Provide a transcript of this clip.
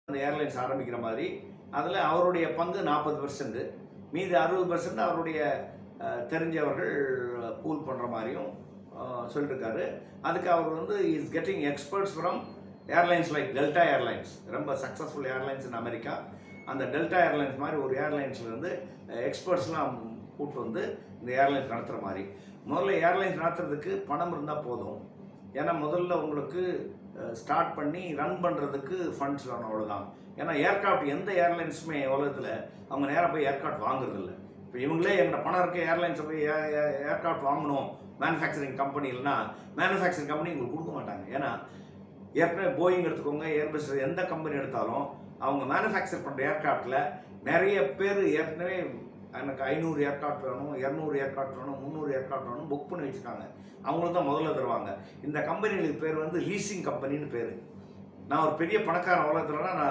அந்த ஏர்லைன்ஸ் ஆரம்பிக்கிற மாதிரி அதில் அவருடைய பங்கு 40%, மீதி 60% அவருடைய தெரிஞ்சவர்கள் பூல் பண்ணுற மாதிரியும் சொல்லியிருக்காரு. அதுக்கு அவர் வந்து is getting experts from airlines like delta airlines, ரொம்ப சக்ஸஸ்ஃபுல் ஏர்லைன்ஸ் இன் அமெரிக்கா. அந்த டெல்டா ஏர்லைன்ஸ் மாதிரி ஒரு ஏர்லைன்ஸ்லேருந்து எக்ஸ்பர்ட்ஸ்லாம் கூப்பிட்டு வந்து இந்த ஏர்லைன்ஸ் நடத்துகிற மாதிரி. முதல்ல ஏர்லைன்ஸ் நடத்துறதுக்கு பணம் இருந்தால் போதும். ஏன்னா முதல்ல உங்களுக்கு ஸ்டார்ட் பண்ணி ரன் பண்ணுறதுக்கு ஃபண்ட்ஸ் வேணும், அவ்வளோதான். ஏன்னா ஏர்க்ராஃப்ட் எந்த ஏர்லைன்ஸுமே உலகத்தில் அவங்க நேராக போய் ஏர்க்ராஃப்ட் வாங்குறதில்ல. இப்போ இவங்களே எங்கள் பணம் இருக்க ஏர்லைன்ஸை போய் ஏர்க்ராஃப்ட் வாங்கணும் மேனுஃபேக்சரிங் கம்பெனி, இல்லைனா மேனுஃபேக்சரிங் கம்பெனி உங்களுக்கு கொடுக்க மாட்டாங்க. ஏன்னா ஏற்கனவே போயிங் எடுத்துக்கோங்க, ஏர்பஸ், எந்த கம்பெனி எடுத்தாலும் அவங்க மேனுஃபேக்சர் பண்ணுற ஏர்க்ராஃப்டில் நிறைய பேர் ஏற்கனவே எனக்கு 500 ஏர்க்ராஃப்ட் வேணும், 200 ஏர்க்ராஃப்ட் வேணும், 300 ஏர்க்ராஃப்ட் வேணும் புக் பண்ணி வச்சுருக்காங்க. அவங்களுக்கு தான் முதல்ல தருவாங்க. இந்த கம்பெனிகளுக்கு பேர் வந்து லீசிங் கம்பெனின்னு பேர். நான் ஒரு பெரிய பணக்கார உலகத்துலனா நான்